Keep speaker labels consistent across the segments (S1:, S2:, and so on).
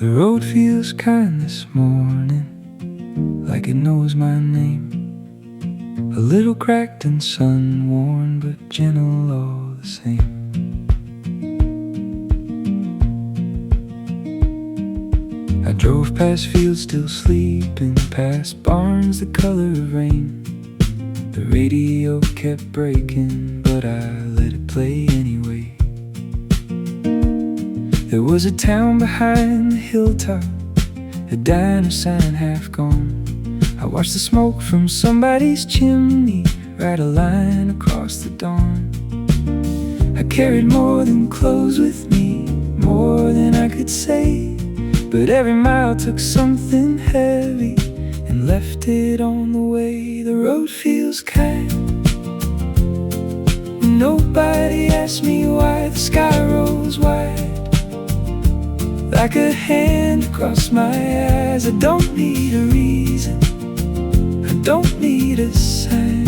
S1: The road feels kind this morning, like it knows my name. A little cracked and sun-worn, but gentle all the same. I drove past fields still sleeping, past barns the color of rain. The radio kept breaking, but I let it play anyway. There was a town behind the hilltop, a diner sign half gone. I watched the smoke from somebody's chimney ride a line across the dawn. I carried more than clothes with me, more than I could say, but every mile took something heavy and left it on the way. The road feels kind. Nobody asked me why the sky rolls wide, like a hand across my eyes. I don't need a reason, I don't need a sign.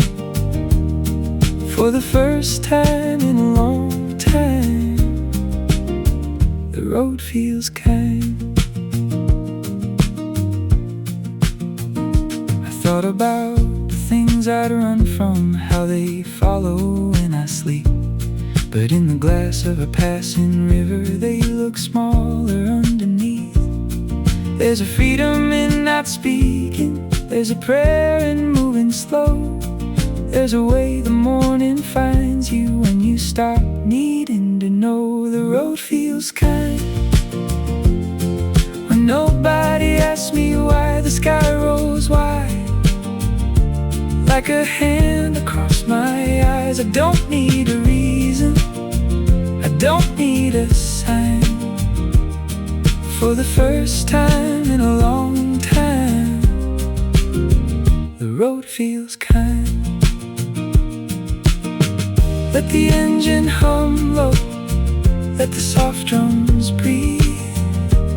S1: For the first time in a long time, the road feels kind. I thought about the things I'd run from, how they follow when I sleep. But in the glass of a passing river, they look smaller underneath. There's a freedom in not speaking, there's a prayer in moving slow. There's a way the morning finds you when you stop needing to know. The road feels kind. When nobody asks me why the sky rolls wide, like a hand across my eyes. I don't need a reason, I don't need a sign. For the first time in a long time, the road feels kind. Let the engine hum low, let the soft drums breathe.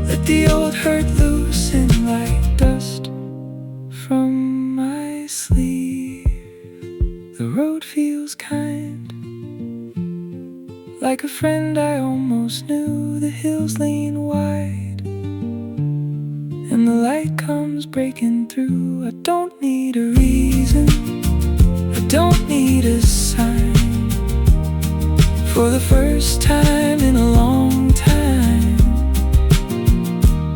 S1: Let the old hurt loosen like dust from my sleeve. The road feels kind, like a friend I almost knew. The hills lean wide, and the light comes breaking through. I don't need a reason, I don't need a sign. For the first time in a long time,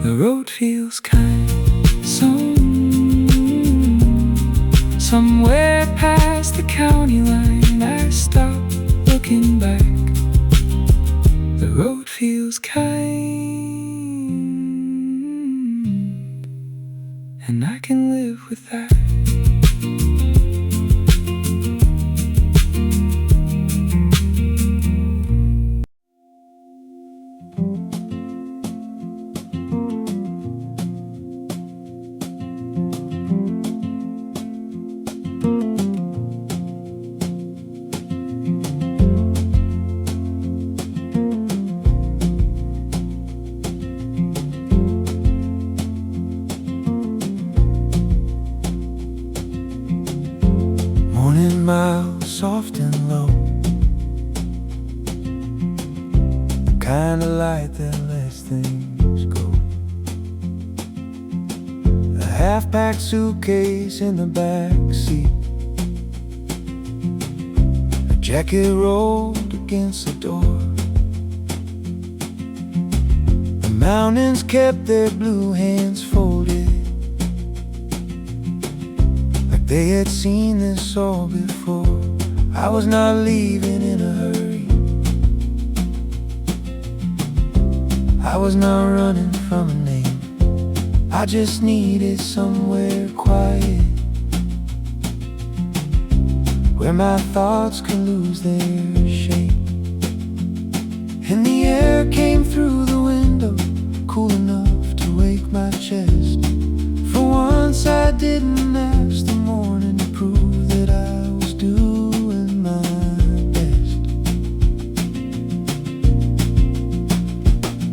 S1: the road feels kind. Somewhere past the county line, I stop looking back. The road feels kind, and I can live with that. Miles soft and low, kind of light that lets things go. A half-packed suitcase in the back seat, a jacket rolled against the door. The mountains kept their blue hands folded, they had seen this all before. I was not leaving in a hurry, I was not running from a name. I just needed somewhere quiet, where my thoughts could lose their shape. And the air came through the window, cool enough to wake my chest. For once I didn't ask the morning to prove that I was doing my best.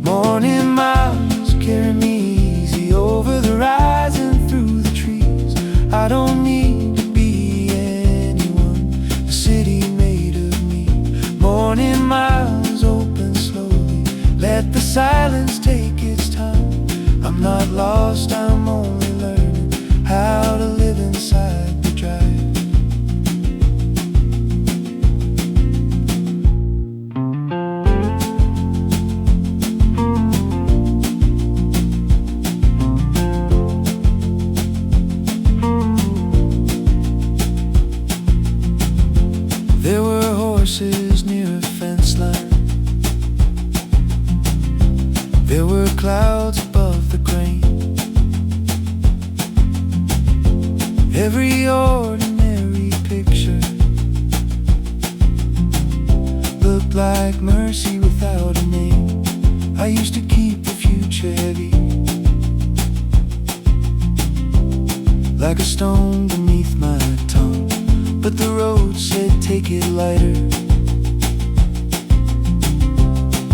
S1: Morning miles carry me easy over the rise and through the trees. I don't need to be anyone, the city made of me. Morning miles open slowly, let the silence take its time. not lost, I'm only learning how to live inside the drive. There were horses near a fence line. There were clouds above the grain. Every ordinary picture looked like mercy without a name. I used to keep the future heavy, like a stone beneath my tongue. But the road said take it lighter.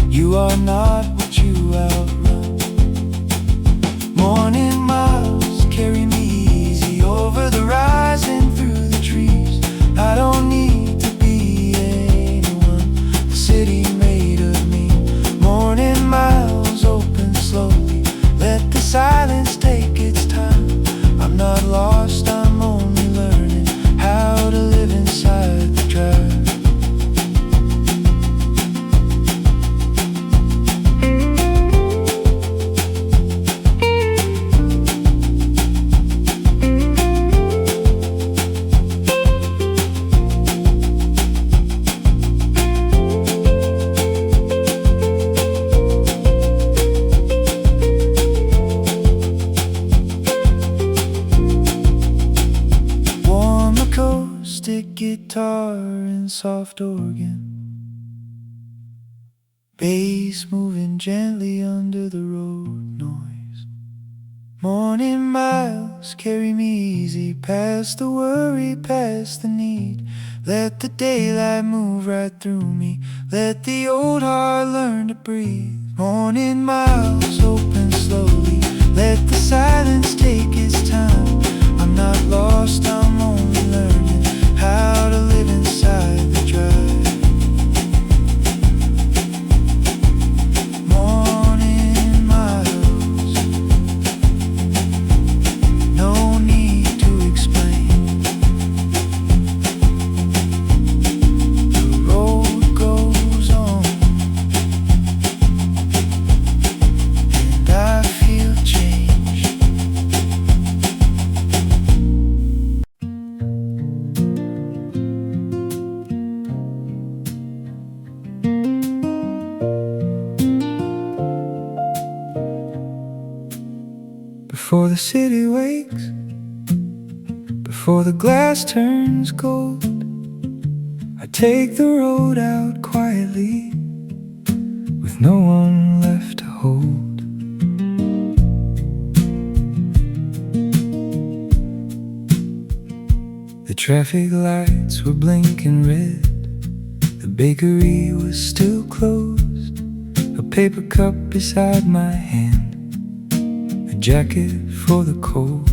S1: You are not what you outrun. Morning miles carry me easy over the rise and through the trees. I don't need to be anyone, the city made of me. Morning miles open slowly, let the silence take its time. I'm not lost, I'm only learning how to live inside the drive. Acoustic guitar and soft organ, bass moving gently under the road noise. Morning miles carry me easy past the worry, past the need. Let the daylight move right through me, let the old heart learn to breathe. Morning miles open slowly, let the silence take its time. I'm not lost, I'm only learning how to live inside the drive. Morning miles, no need to explain. The road goes on, and I feel change. Before the city wakes, before the glass turns gold, I take the road out quietly, with no one left to hold. The traffic lights were blinking red, the bakery was still closed, a paper cup beside my hand, jacket for the cold.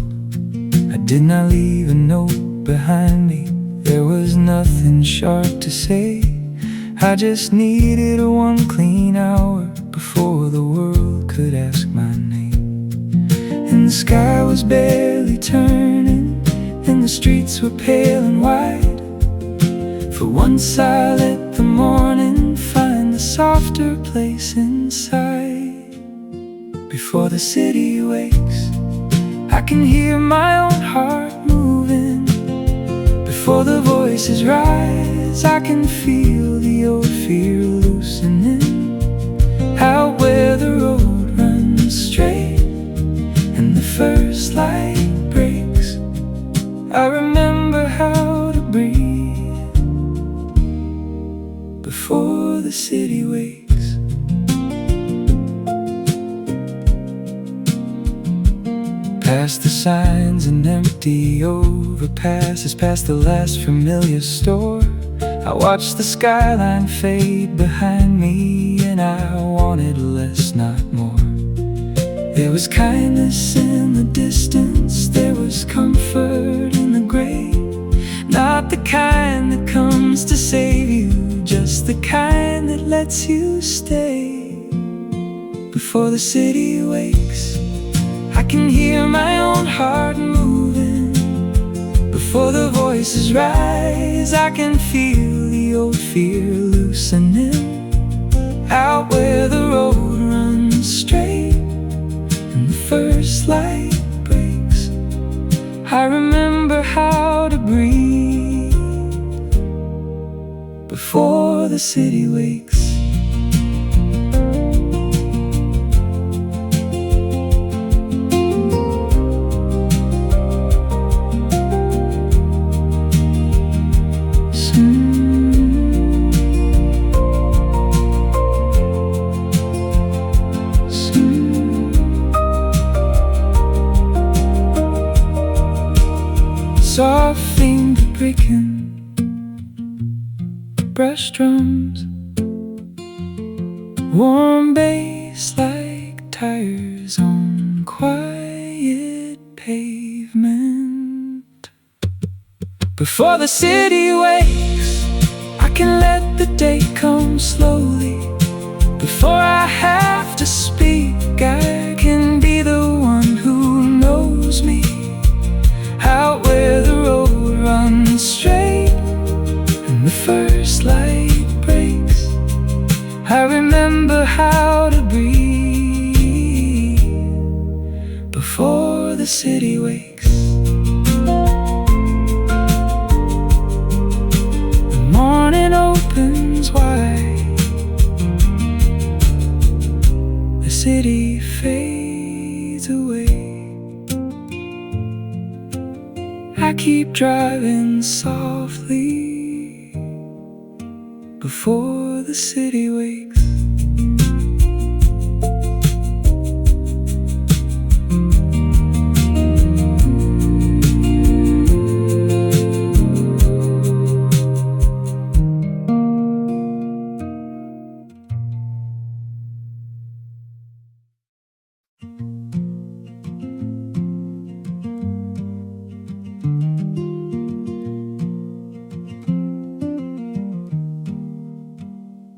S1: I did not leave a note behind me, there was nothing sharp to say. I just needed one clean hour before the world could ask my name. And the sky was barely turning, and the streets were pale and wide. For once I let the morning find a softer place inside. Before the city wakes, I can hear my own heart moving. Before the voices rise, I can feel the old fear loosening. Out where the road runs straight and the first light breaks, I remember how to breathe. Before the city wakes. Past the signs and empty overpasses, past the last familiar store, I watched the skyline fade behind me, and I wanted less, not more. There was kindness in the distance, there was comfort in the gray. Not the kind that comes to save you, just the kind that lets you stay. Before the city wakes, can hear my own heart moving. Before the voices rise, I can feel the old fear loosening. Out where the road runs straight and the first light breaks, I remember how to breathe before the city wakes. Soft finger breaking brush drums, warm bass like tires on quiet pavement. Before the city wakes, I can let the day come slowly. Before I have to speak, I can be the one who knows me. Out where the road runs straight and the first light breaks, I remember how to breathe before the city wakes. The morning opens wide, the city fades away. I keep driving softly before the city wakes.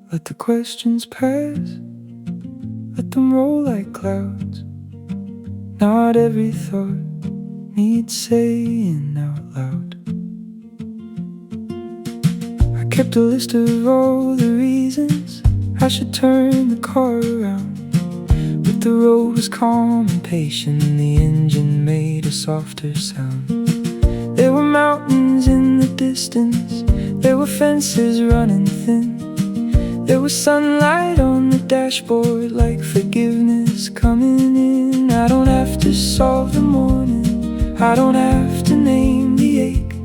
S1: Let the questions pass, let them roll like clouds. Not every thought needs saying out loud. I kept a list of all the reasons I should turn the car around. But the road was calm and patient, and the engine made a softer sound. There were mountains in the distance, there were fences running thin. There was sunlight on the dashboard like forgiveness coming in. I don't have to solve the morning, I don't have to name the ache.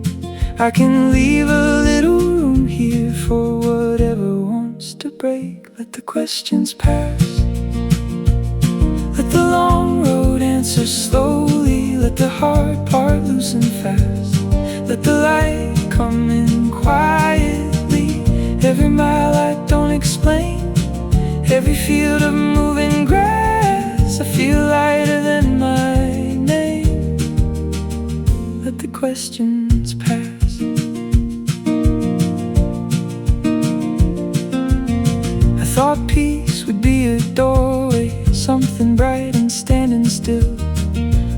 S1: I can leave a little room here for whatever wants to break. Let the questions pass, let the long road answer slowly. Let the hard part loosen fast, let the light come in quietly. Every mile I don't explain, every field of moving grass, I feel lighter than my name. Let the questions pass. I thought peace would be a doorway, something bright and standing still.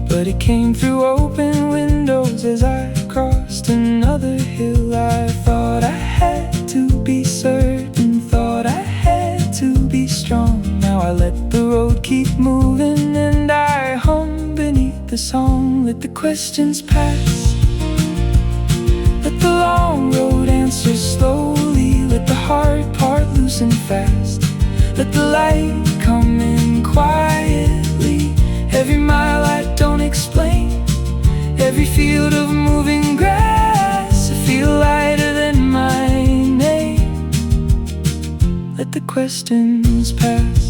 S1: But it came through open windows as I crossed another hill. I thought I had to be certain, thought I had to be strong. Now I let the road keep moving and I hum beneath the song. Let the questions pass, let the long road answer slowly. Let the hard part loosen fast, let the light come in quietly. Every mile I don't explain, every field of moving grass, I feel lighter than my name. Let the questions pass.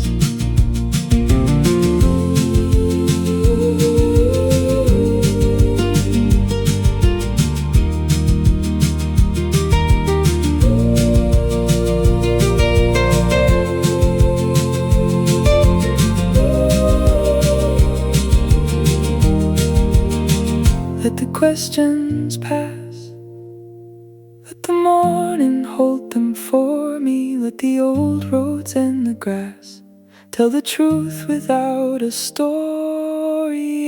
S1: Let the questions pass, let the morning hold them for me. Let the old roads and the grass tell the truth without a story.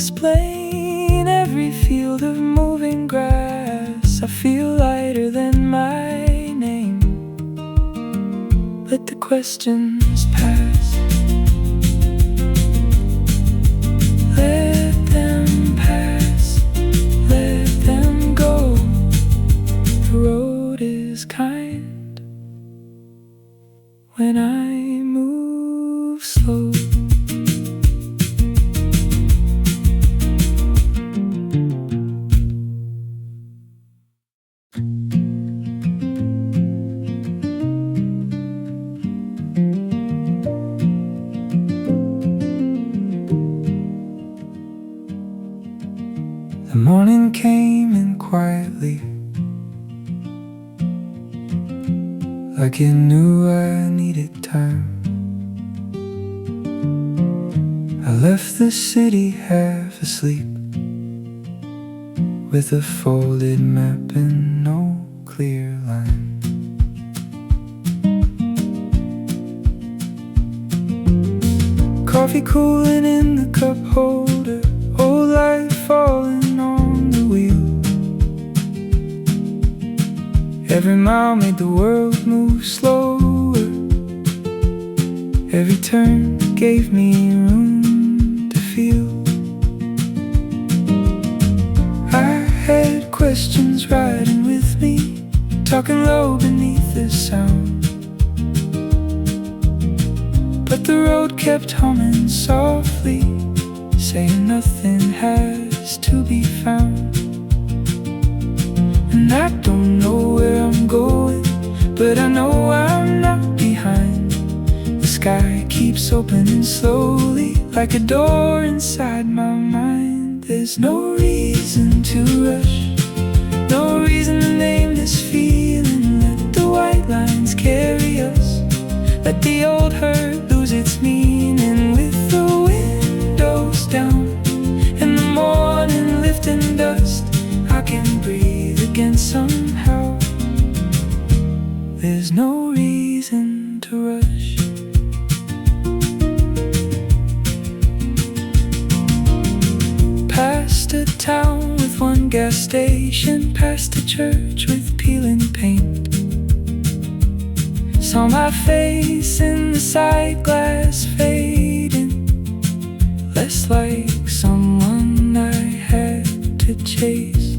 S1: explain every field of moving grass. I feel lighter than my name. Let the questions pass. Let them pass. Let them go. The road is kind when I move slow. The morning came in quietly, like it knew I needed time. I left the city half asleep, with a folded map and no clear line. Coffee cooling in the cup holder, old light falling on the wheel. Every mile made the world move slower. Every turn gave me room to feel. I had questions riding with me, talking low beneath the sound. But the road kept humming softly, saying nothing has to be found. And I don't know where I'm going, but I know I'm not behind. The sky keeps opening slowly, like a door inside my mind. There's no reason to rush, no reason to name this feeling. Let the white lines carry us, let the old hurt lose its meaning. With the windows down and the morning lifting dust, I can breathe again somehow. There's no reason to rush. Past a town with one gas station, past a church with peeling paint. Saw my face in the side glass fading, less like someone I had to chase.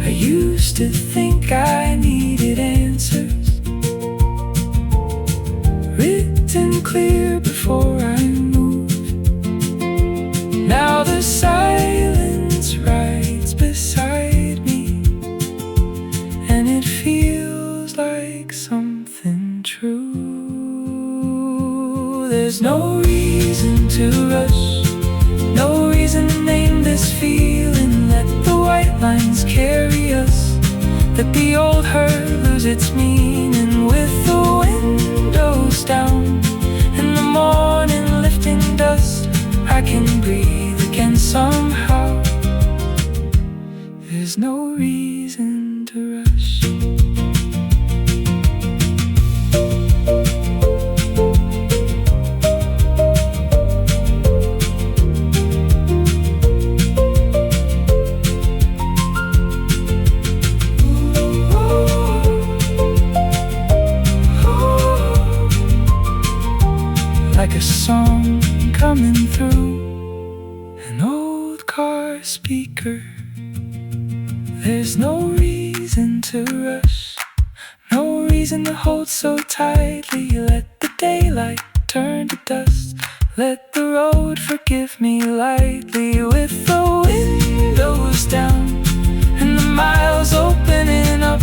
S1: I used to think I needed answers, written clear before I moved. Now the silence rides beside me, and it feels like something true. There's no reason to rush, no reason to name this feeling. Let the white lines carry us, let the old hurt lose its meaning. With the windows down and the morning lifting dust, I can breathe again somehow. There's no reason to rush. Like a song coming through an old car speaker. There's no reason to rush, no reason to hold so tightly. Let the daylight turn to dust, let the road forgive me lightly. With the windows down and the miles opening up,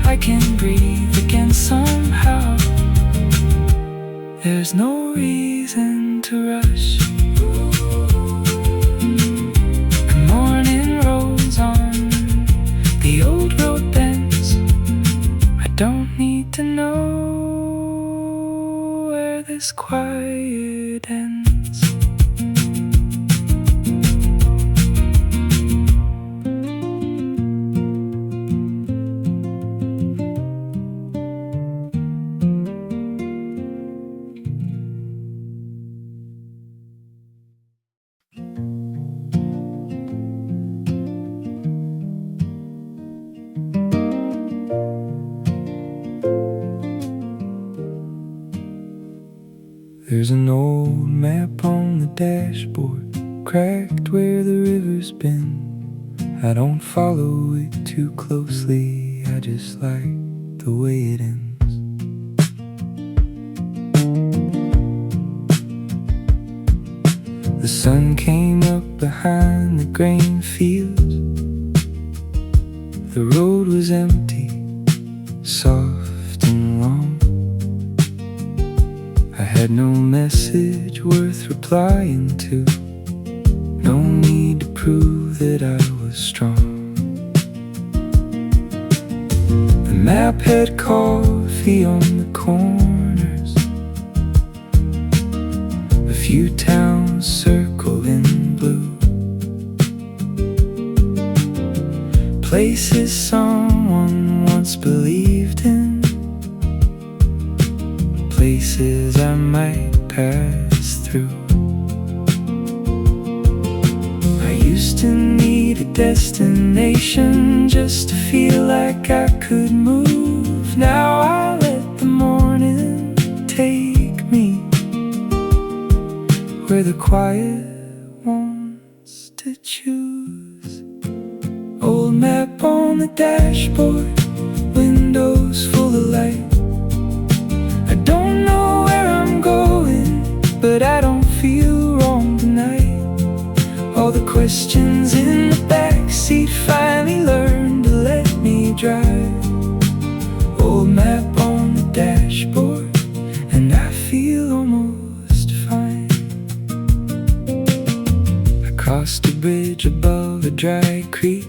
S1: I can breathe again somehow. There's no reason to rush. The morning rolls on, the old road bends. I don't need to know where this quiet ends. cracked where the river's been. I don't follow it too closely, I just like the way it ends. The sun came up behind the grain fields. The road was empty, soft and long. I had no message worth replying to. No need to prove that I was strong. The map had coffee on the corners, a few towns circled in blue, places someone once believed in, places I might pass through. I used to need a destination just to feel like I could move. Now I let the morning take me where the quiet wants to choose. Old map on the dashboard, windows full of light. I don't know where I'm going, but I don't feel wrong tonight. All the questions in the backseat finally learned to let me drive. Old map on the dashboard, and I feel almost fine. I crossed a bridge above a dry creek,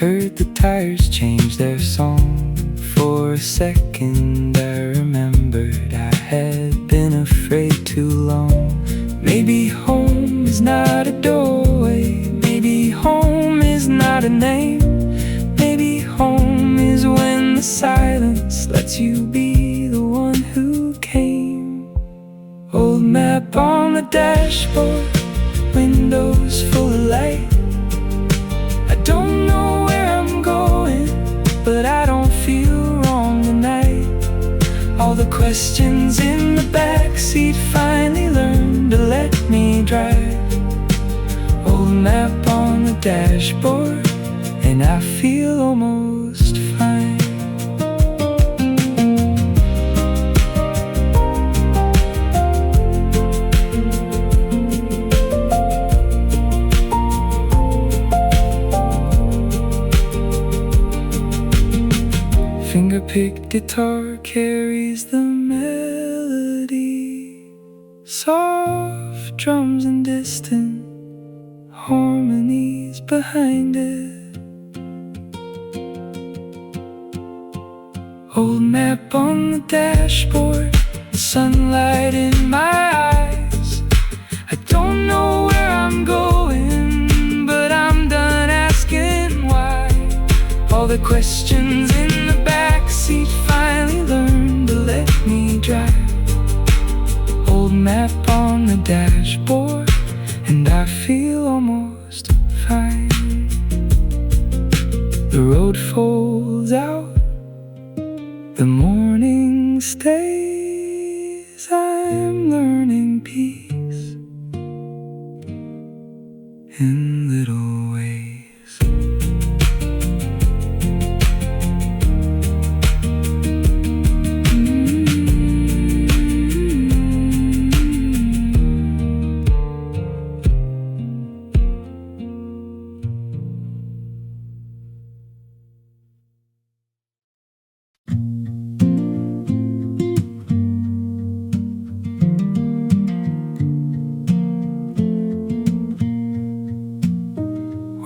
S1: heard the tires change their song. For a second I remembered I had been afraid too long. Maybe home is not a doorway, maybe home is not a name. Maybe home is when the silence lets you be the one who came. Old map on the dashboard, windows full of light. I don't know where I'm going, but I don't feel wrong tonight. All the questions in the backseat finally learned to let me drive. Old map on the dashboard, and I feel almost fine. Finger-picked guitar carries the melody, soft drums and distant harmonies behind it. Old map on the dashboard, sunlight in my eyes. I don't know where I'm going, but I'm done asking why. All the questions in the backseat finally learned to let me drive. Old map on the dashboard, and I feel almost fine. The road folds out, the morning stays. I'm learning peace in little ways.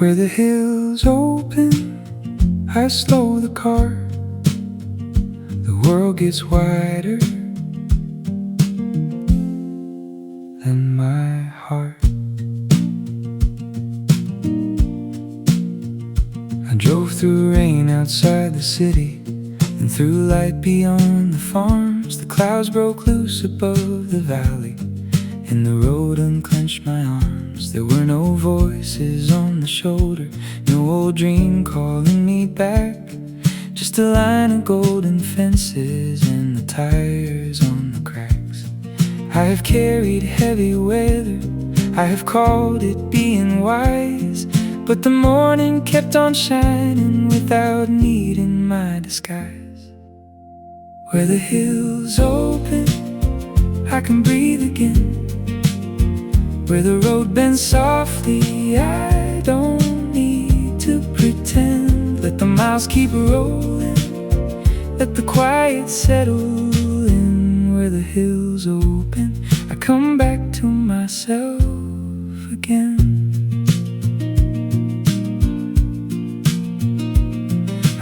S1: Where the hills open, I slow the car. The world gets wider than my heart. I drove through rain outside the city, and through light beyond the farms. The clouds broke loose above the valley, and the road unclenched my arms. There were no voices on the shoulder, no old dream calling me back. Just a line of golden fences and the tires on the cracks. I have carried heavy weather, I have called it being wise, but the morning kept on shining without needing my disguise. Where the hills open, I can breathe again. Where the road bends softly, I don't need to pretend. Let the miles keep rolling, let the quiet settle in. Where the hills open, I come back to myself again.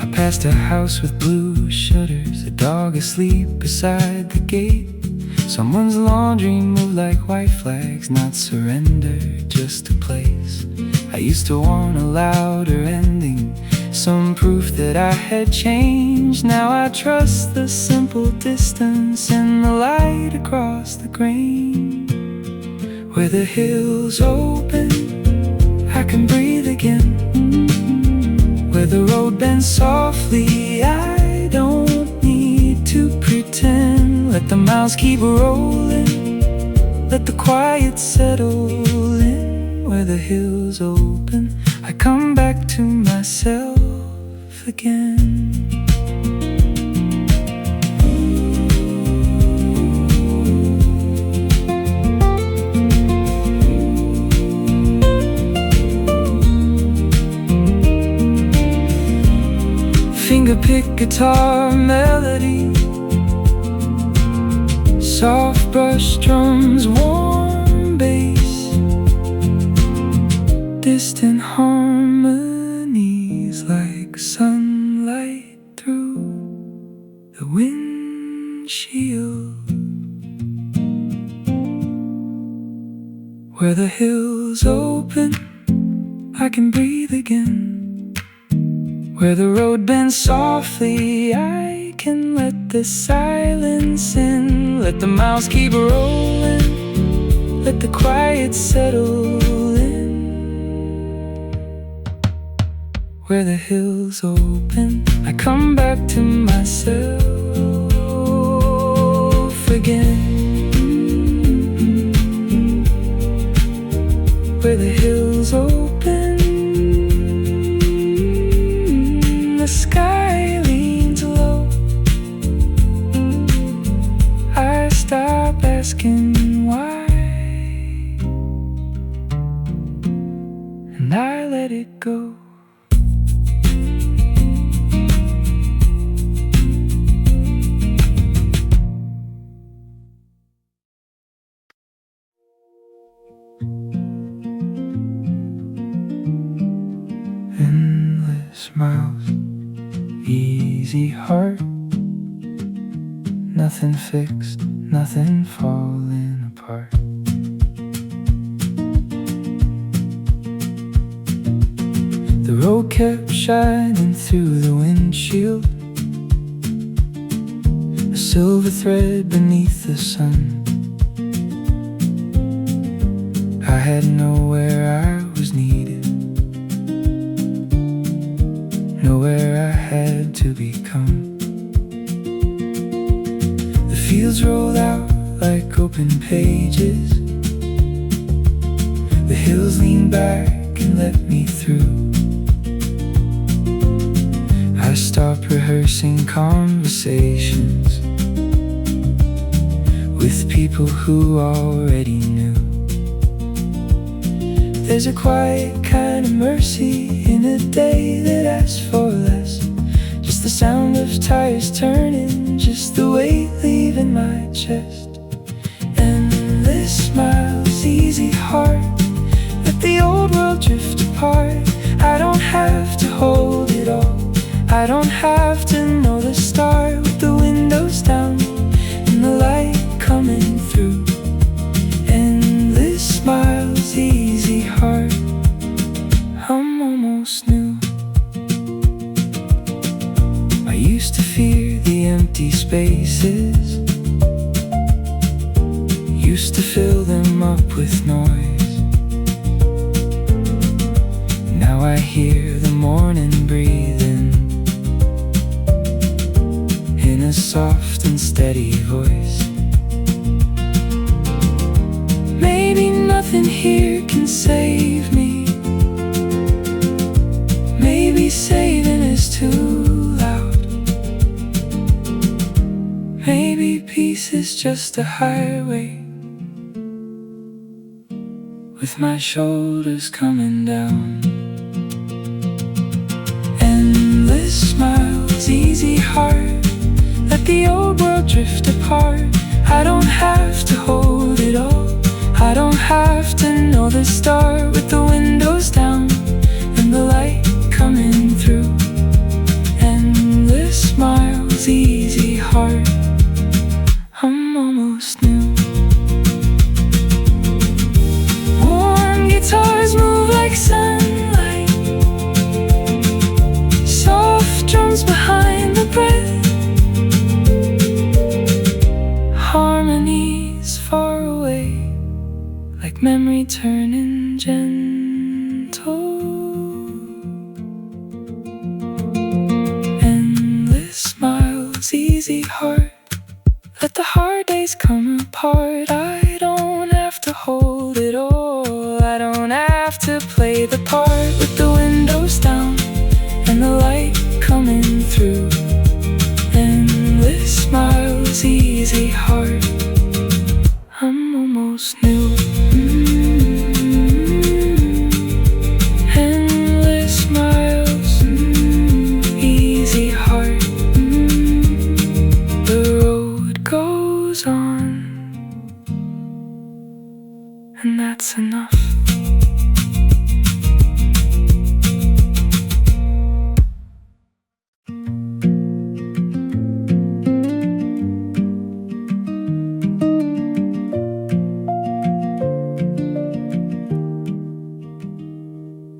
S1: I passed a house with blue shutters, a dog asleep beside the gate. Someone's laundry moved like white flags, not surrender, just a place. I used to want a louder ending, some proof that I had changed. Now I trust the simple distance and the light across the grain. Where the hills open, I can breathe again. Where the road bends softly, I don't need to pretend. Let the miles keep rolling, let the quiet settle in. Where the hills open, I come back to myself again. Fingerpick guitar melody, soft brush drums, warm bass, distant harmonies like sunlight through the windshield. Where the hills open, I can breathe again. Where the road bends softly, I can let the silence in. Let the miles keep rolling, let the quiet settle in. Where the hills open, I come back to myself again. Where the hills open, the sky leans low. I stop asking why, and I let it go. Endless miles, easy heart, nothing fixed, nothing falling apart. The road kept shining through the windshield, a silver thread beneath the sun. I had nowhere I was needed, nowhere I had to become. The fields rolled out like open pages, the hills leaned back and let me through. I stopped rehearsing conversations with people who already knew. There's a quiet kind of mercy in a day that asks for less. Just the sound of tires turning, just the weight leaving my chest. Endless miles, easy heart, let the old world drift apart. I don't have to hold it all, I don't have to know the start. With the windows down and the light coming through. Endless miles, easy heart, I'm almost new. I used to fear the empty spaces, used to fill them up with noise. Now I hear the morning breathing in a soft and steady voice. Maybe nothing here just a highway with my shoulders coming down. Endless smiles, easy heart, let the old world drift apart. I don't have to hold it all, I don't have to know the start. With the windows down and the light coming through. Endless smiles, easy heart, I'm almost new. Warm guitars move like sunlight, soft drums behind the breath, harmonies far away, like memory turning gentle. Endless smiles, easy heart, let the hard days come apart. I don't have to hold it all, I don't have to play the part. With the windows down and the light coming through. Endless smiles, easy heart, I'm almost new. Endless smiles, easy heart. The road goes on, and that's enough.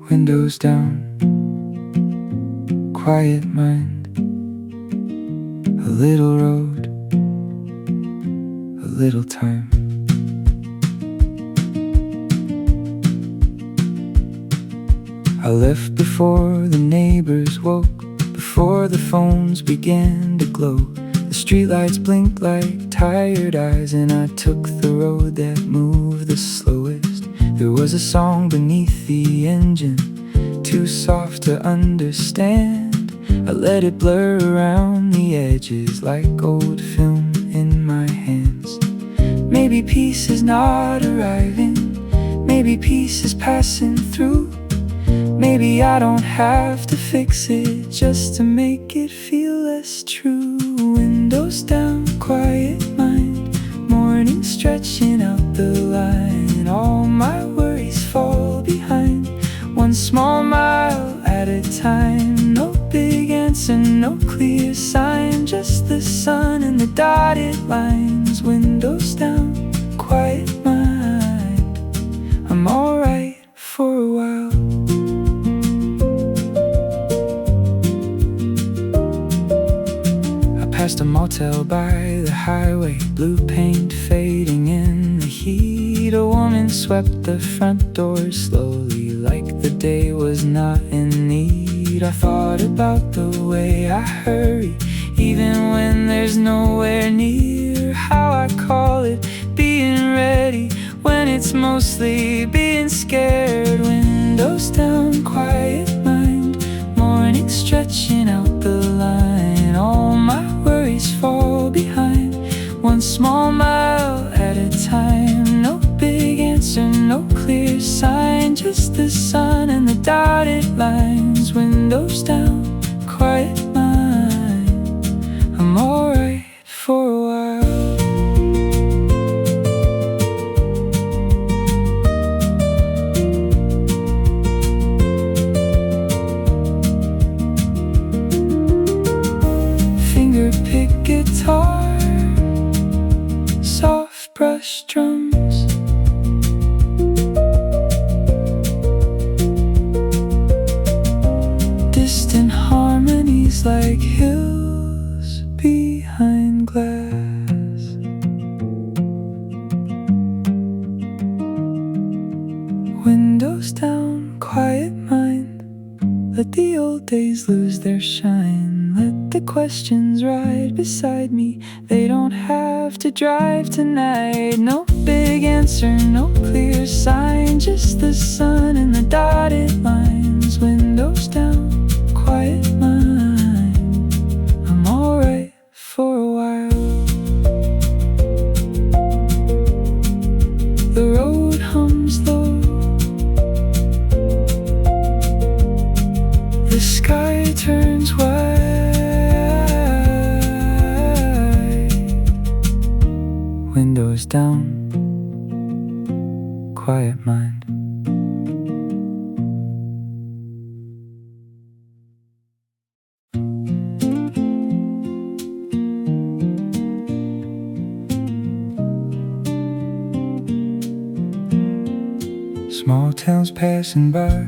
S1: Windows down, quiet mind, a little road, a little time. I left before the neighbors woke, before the phones began to glow. The streetlights blinked like tired eyes, and I took the road that moved the slowest. There was a song beneath the engine, too soft to understand. I let it blur around the edges like old film in my hands. Maybe peace is not arriving, maybe peace is passing through. Maybe I don't have to fix it just to make it feel less true. Windows down, quiet mind, morning stretching out the line. All my worries fall behind, one small mile at a time. No big answer, no clear sign, just the sun and the dotted lines. Windows down, quiet mind, I'm alright for a while. Past a motel by the highway, blue paint fading in the heat. A woman swept the front door slowly, like the day was not in need. I thought about the way I hurry, even when there's nowhere near. How I call it being ready, when it's mostly being scared. Windows down, quiet mind, morning stretching out the line. All my worries fall behind, one small mile at a time. No big answer, no clear sign, just the sun and the dotted lines. Windows down, quiet mind, I'm alright for a while. Pick guitar, soft brush drums, distant harmonies like hills behind glass. Windows down, quiet mind, let the old days lose their shine. Let the questions ride beside me, they don't have to drive tonight. No big answer, no clear sign, just the sun and the dotted lines. Windows down, quiet mind, I'm alright for a while. down, quiet mind. Small towns passing by,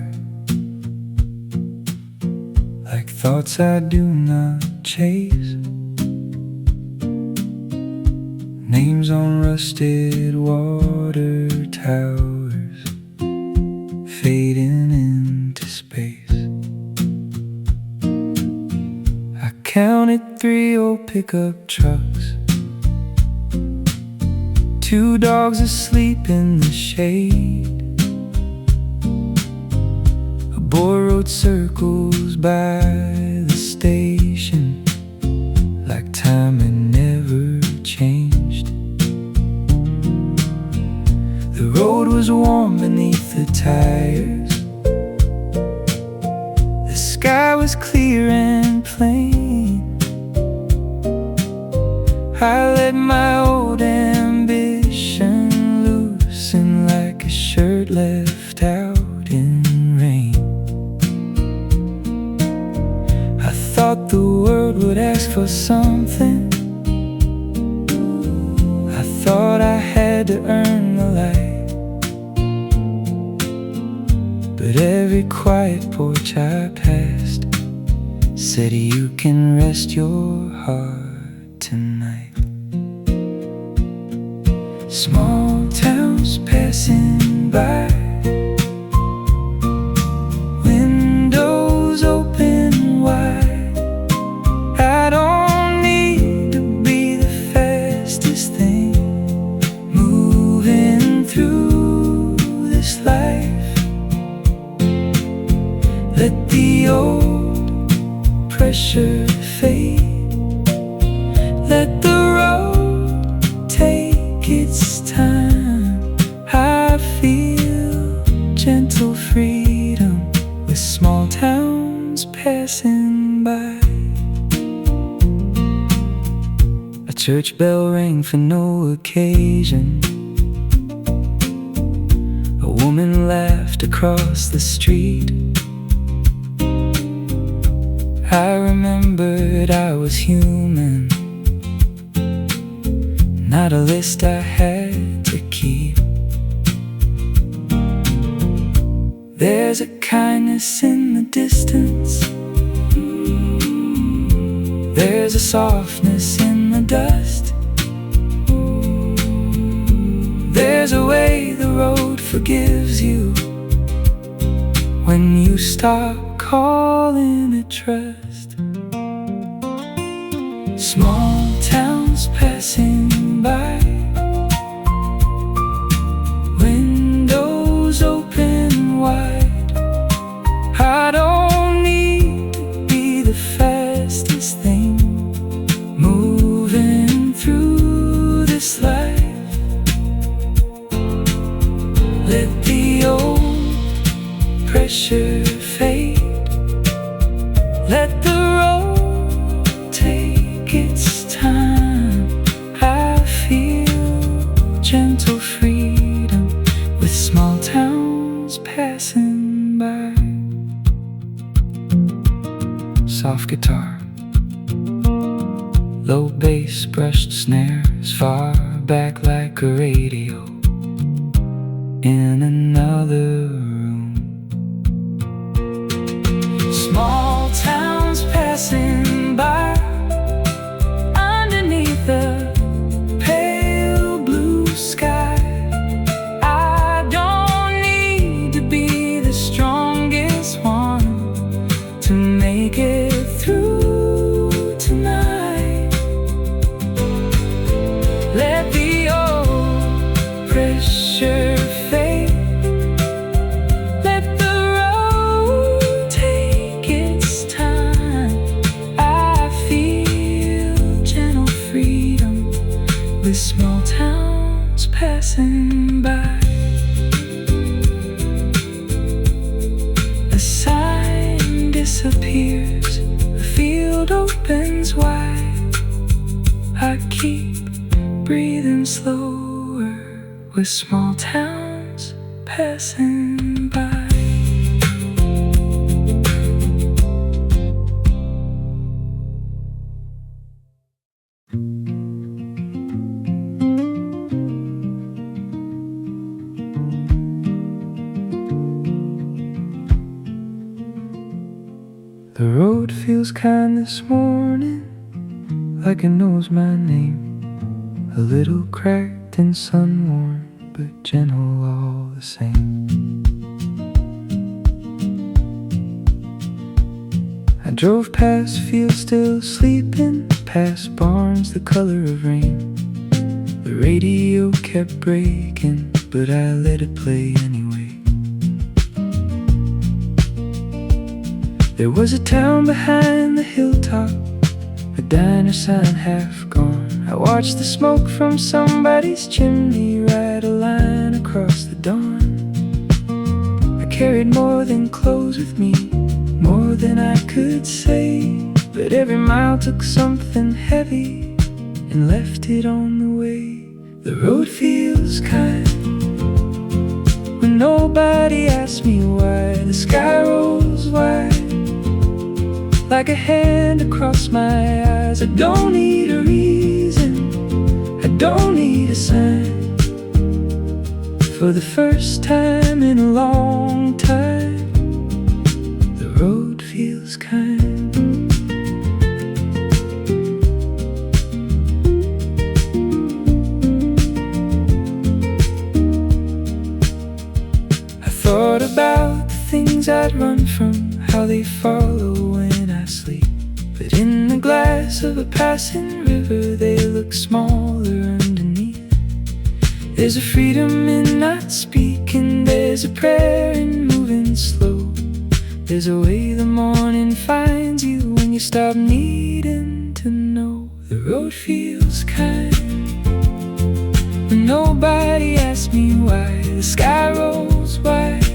S1: like thoughts I do not chase. Names on rusted water towers, fading into space. I counted 3 old pickup trucks, 2 dogs asleep in the shade. A boy rode circles by the station, like time had never changed. The road was warm beneath the tires, the sky was clear and plain. I let my old ambition loosen like a shirt left out in rain. I thought the world would ask for something, I thought I had to earn the light. But every quiet porch I passed said you can rest your heart tonight. Small towns passing by, windows open wide. I don't need to be the fastest thing moving through this life. Let the old pressure fade, let the road take its time. I feel gentle freedom with small towns passing by. A church bell rang for no occasion, a woman laughed across the street. I remembered I was human, not a list I had to keep. There's a kindness in the distance, there's a softness in the dust. There's a way the road forgives you when you stop calling it trust. Small towns passing by, windows open wide. I don't need to be the fastest thing moving through this life. Let the old pressure fade, let the road take its time. I feel gentle freedom with small towns passing by. Soft guitar, low bass, brushed snares, far back like a radio in another room. Small towns passing by, underneath the pale blue sky. I don't need to be the strongest one to make it through tonight. Let the old pressure fade, let the road take its time. I feel gentle freedom with small towns passing by. A sign disappears, the field opens wide. I keep breathing slower, with small towns passing by. The road feels kind this morning, like it knows my name. A little cracked and sun-worn, but gentle all the same. I drove past fields still sleeping, past barns the color of rain. The radio kept breaking, but I let it play anyway. There was a town behind the hilltop, a diner sign half gone. I watched the smoke from somebody's chimney ride a line across the dawn. I carried more than clothes with me, more than I could say, but every mile took something heavy and left it on the way. The road feels kind when nobody asks me why. The sky rolls wide like a hand across my eyes. I don't need a reason, I don't need a sign. For the first time in a long time, the road feels kind. I thought about the things I'd run from, how they follow when I sleep. But in the glass of a passing river, they look smaller underneath. There's a freedom in not speaking, there's a prayer in moving slow. There's a way the morning finds you when you stop needing to know. The road feels kind when nobody asks me why. The sky rolls wide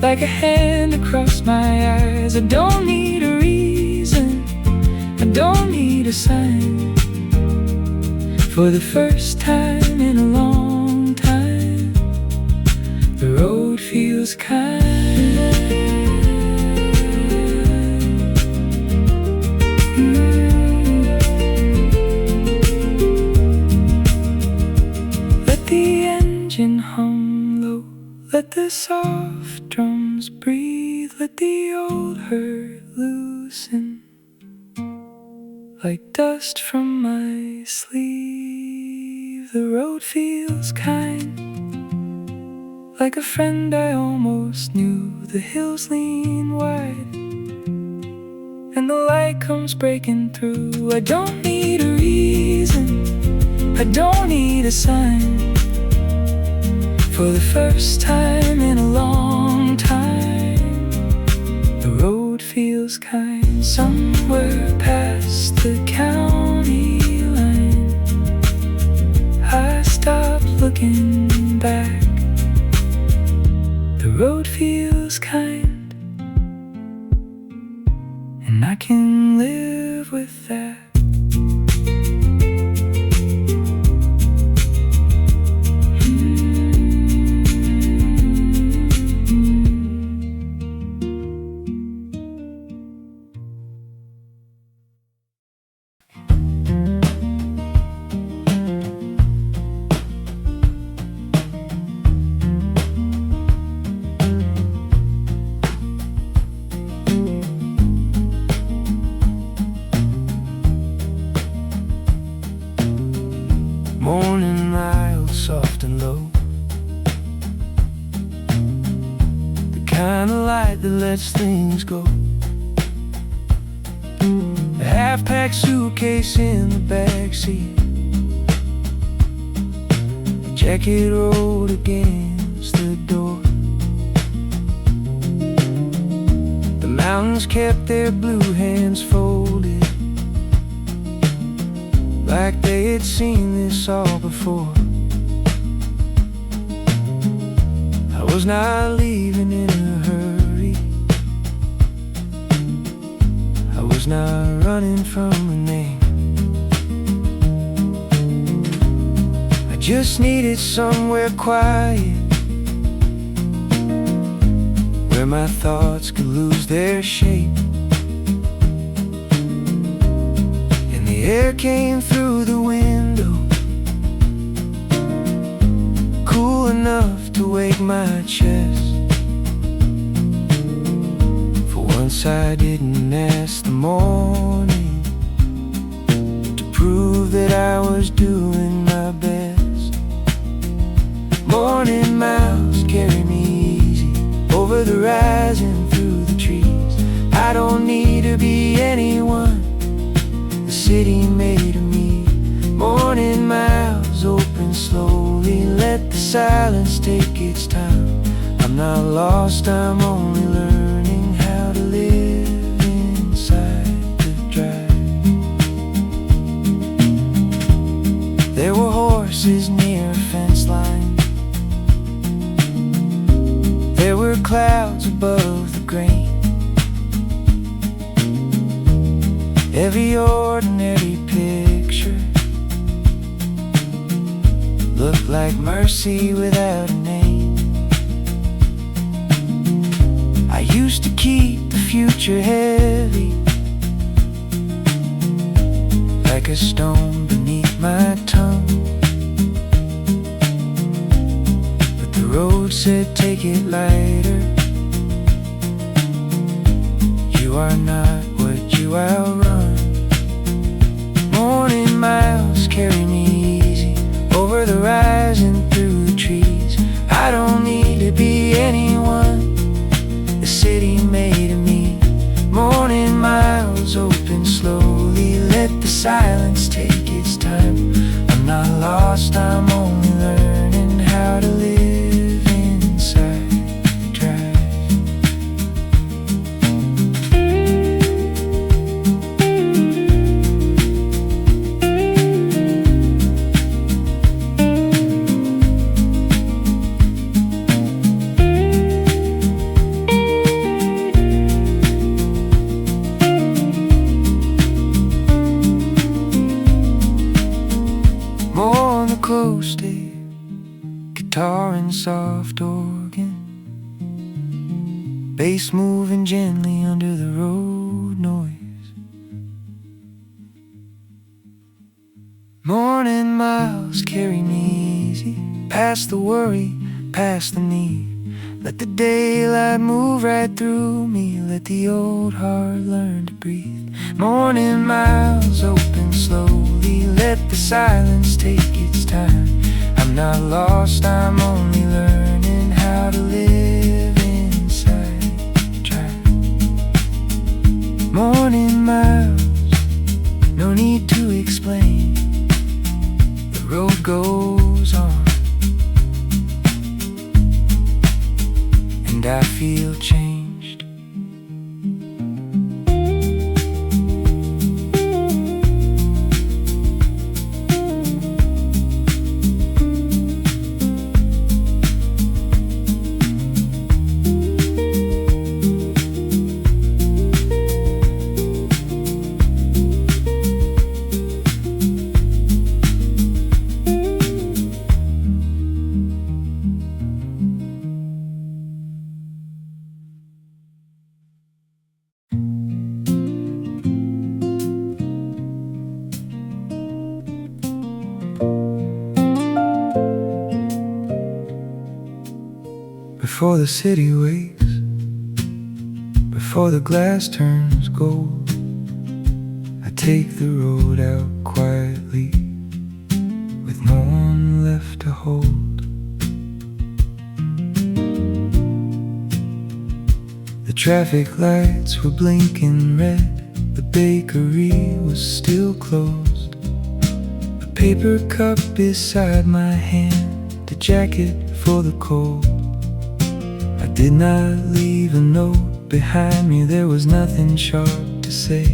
S1: like a hand across my eyes. I don't need a reason, I don't need a sign. For the first time in a long time, the road feels kind. Let the engine hum low, let the soft drums breathe, let the old hurt loosen like dust from my sleeve. The road feels kind, like a friend I almost knew. The hills lean wide and the light comes breaking through. I don't need a reason, I don't need a sign. For the first time in a long time, the road feels kind. Somewhere past the county line, I stop looking back. The road feels kind, and I can live with that. Morning mild, soft and low, the kind of light that lets things go. A half-packed suitcase in the backseat, a jacket rolled against the door. The mountains kept their blue hands folded, like they had seen this all before. I was not leaving in a hurry, I was not running from a name. I just needed somewhere quiet, where my thoughts could lose their shape. And the air came through the window, cool enough to wake my chest. For once I didn't ask the morning to prove that I was doing my best. Morning miles carry me easy over the rise and through the trees. I don't need to be anyone, the city made of me. Morning miles open slowly, let the silence take its time. I'm not lost, I'm only learning how to live inside the drive. There were horses near a fence line, there were clouds above the grain. Every ordinary picture looked like mercy without a name. I used to keep the future heavy, like a stone beneath my tongue. But the road said take it lighter, you are not what you outrun. Morning miles carry me easy over the rise and through the trees. I don't need to be anyone, the city made of me. Morning miles open slowly, let the silence take its time. I'm not lost, I'm only learning how to live inside the drive. Acoustic guitar and soft organ, bass moving gently under the road noise. Morning miles carry me easy, past the worry, past the need. Let the daylight move right through me, let the old heart learn to breathe. Morning miles open slowly, let the silence take its time. I'm not lost, I'm only learning how to live inside the drive. Morning miles, no need to explain, the road goes on, and I feel changed. Before the city wakes, before the glass turns gold, I take the road out quietly, with no one left to hold. The traffic lights were blinking red, the bakery was still closed. A paper cup beside my hand, a jacket for the cold. I did not leave a note behind me, there was nothing sharp to say.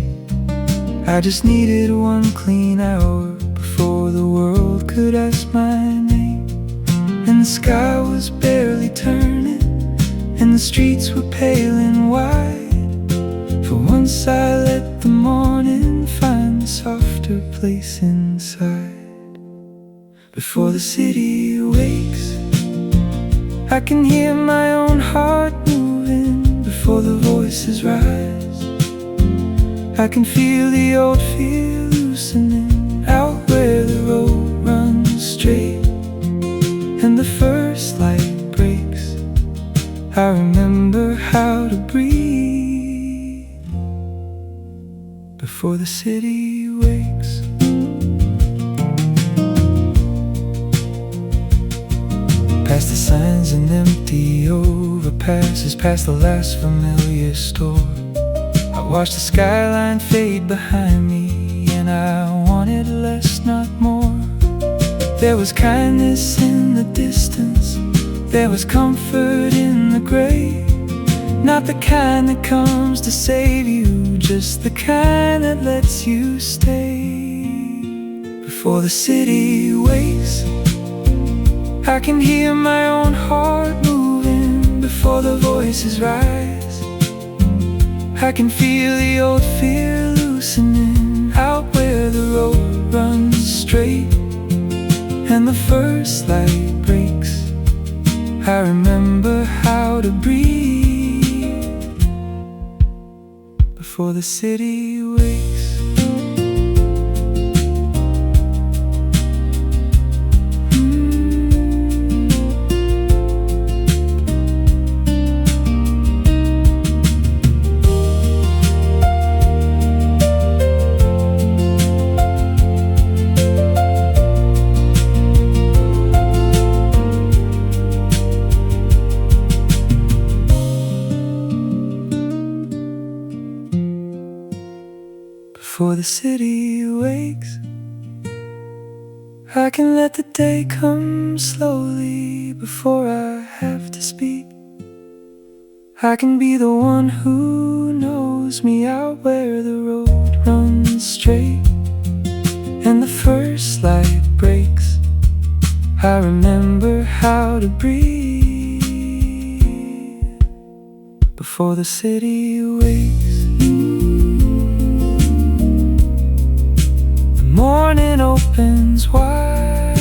S1: I just needed one clean hour before the world could ask my name. And the sky was barely turning, and the streets were pale and wide. For once I let the morning find a softer place inside. before the city wakes. I can hear my own heart moving before the voices rise. I can feel the old fear loosening out where the road runs straight and the first light breaks. I remember how to breathe before the city wakes. Past the signs and empty overpasses, past the last familiar store. I watched the skyline fade behind me, and I wanted less, not more. There was kindness in the distance, there was comfort in the gray. Not the kind that comes to save you, just the kind that lets you stay. Before the city wakes, I can hear my own heart moving before the voices rise. I can feel the old fear loosening out where the road runs straight and the first light breaks. I remember how to breathe before the city wakes. Before the city wakes, I can let the day come slowly before I have to speak. I can be the one who knows me out where the road runs straight and the first light breaks. I remember how to breathe before the city wakes. Morning opens wide,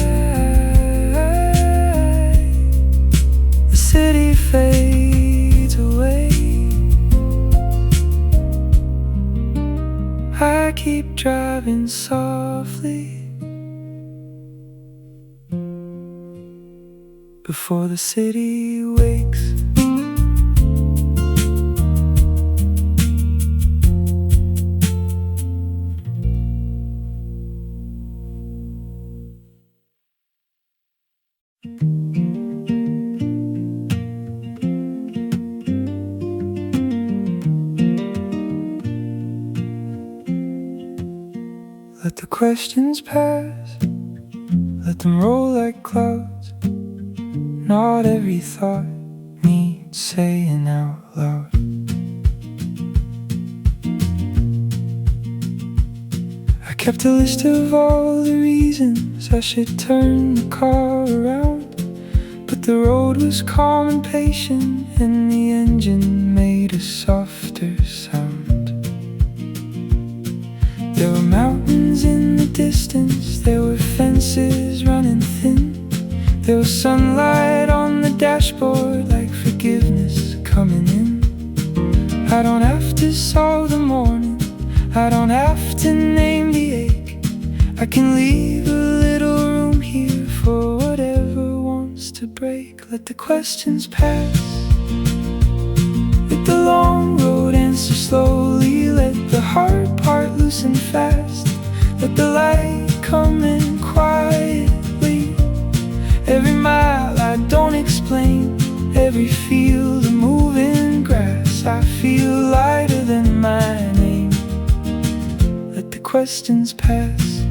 S1: the city fades away. I keep driving softly before the city wakes. Let the questions pass, let them roll like clouds. Not every thought needs saying out loud. I kept a list of all the reasons I should turn the car around, but the road was calm and patient, and the engine made a softer sound. There were mountains in the distance, there were fences running thin. There was sunlight on the dashboard, like forgiveness coming in. I don't have to solve the morning, I don't have to name the ache. I can leave a little room here for whatever wants to break. Let the questions pass, let the long road answer slowly. Let the hard part loosen fast, let the light come in quietly. Every mile I don't explain, every field of moving grass. I feel lighter than my name. Let the questions pass.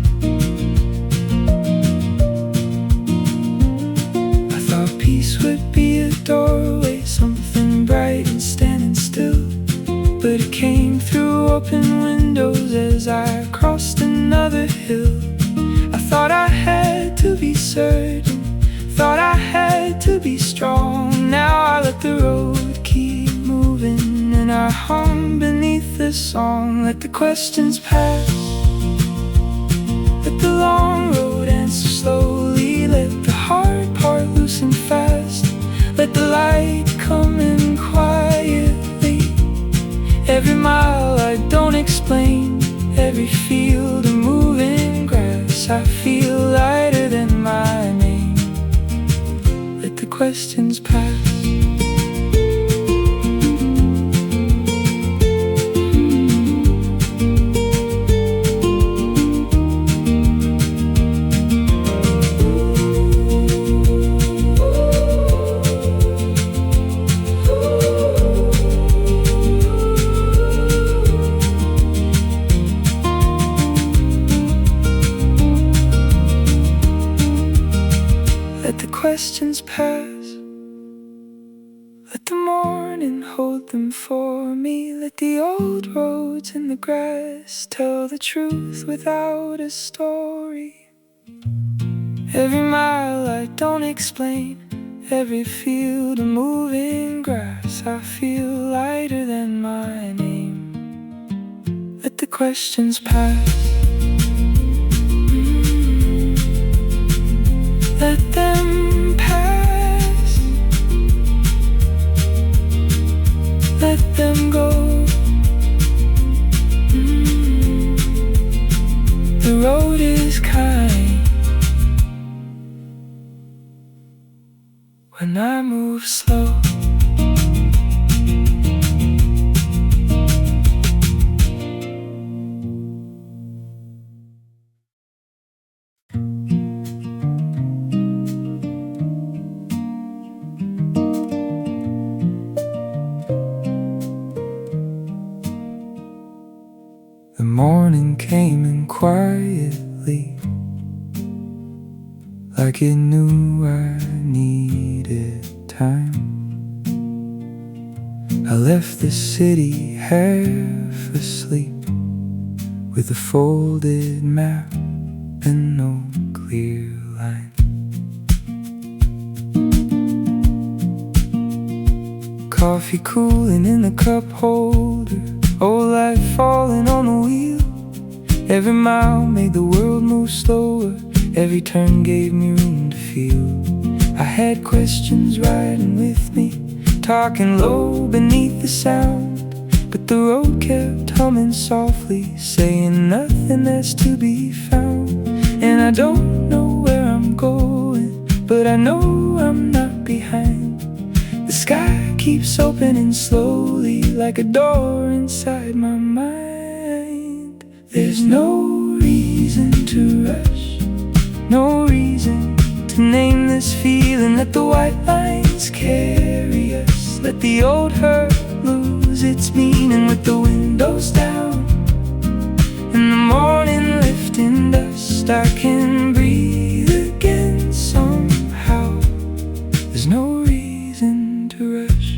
S1: I thought peace would be a doorway, something bright and standing still, but it came through open windows as I crossed another hill. I thought I had to be certain, thought I had to be strong. Now I let the road keep moving, and I hum beneath the song. Let the questions pass, let the long road answer slowly. light coming quietly. Every mile I don't explain, every field of moving grass. I feel lighter than my name. Let the questions pass. Questions pass. Let the morning hold them for me. Let the old roads and the grass tell the truth without a story. Every mile I don't explain, every field of moving grass. I feel lighter than my name. Let the questions pass. Let them pass. Let them go. The road is kind when I move slow. The morning came in quietly, like it knew I needed time. I left the city half asleep, with a folded map and no clear line. Coffee cooling in the cup holder, old life falling on the wheel. Every mile made the world move slower, every turn gave me room to feel. I had questions riding with me, talking low beneath the sound, but the road kept humming softly, saying nothing that's to be found. And I don't know where I'm going, but I know I'm not behind. The sky keeps opening slowly, like a door inside my mind. There's no reason to rush, no reason to name this feeling. Let the white lines carry us, let the old hurt lose its meaning. With the windows down and the morning lifting dust, I can breathe again somehow. There's no reason to rush.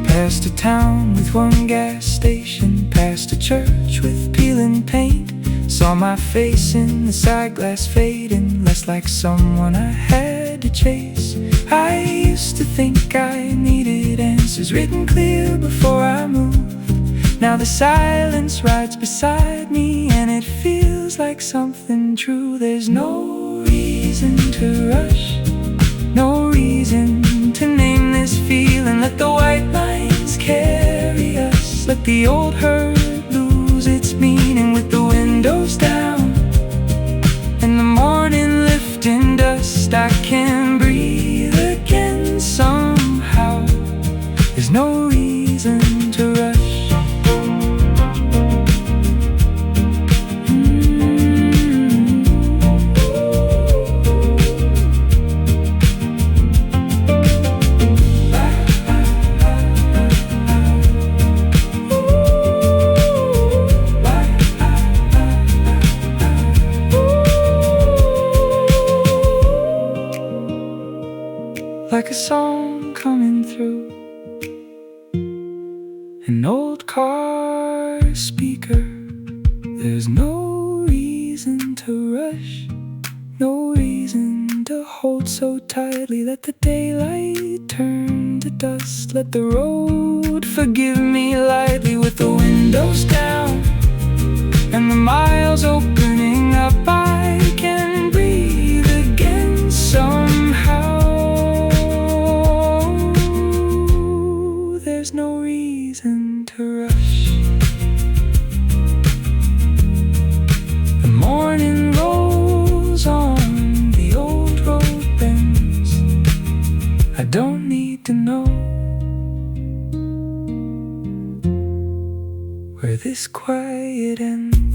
S1: Past a town with one gas station, past a church with peeling paint. Saw my face in the side glass fading, less like someone I had to chase. I used to think I needed answers written clear before I moved. Now the silence rides beside me, and it feels like something true. There's no reason to rush, no reason to name this feeling. Let the white lines carry us, let the old hurt lose its meaning. With the windows down and the morning lifting dust, I can breathe again somehow. There's no reason to rush. Like a song coming through an old car speaker. There's no reason to rush, no reason to hold so tightly. Let the daylight turn to dust, let the road forgive me lightly. With the windows down and the miles opening up, I can breathe again don't need to know where this quiet ends.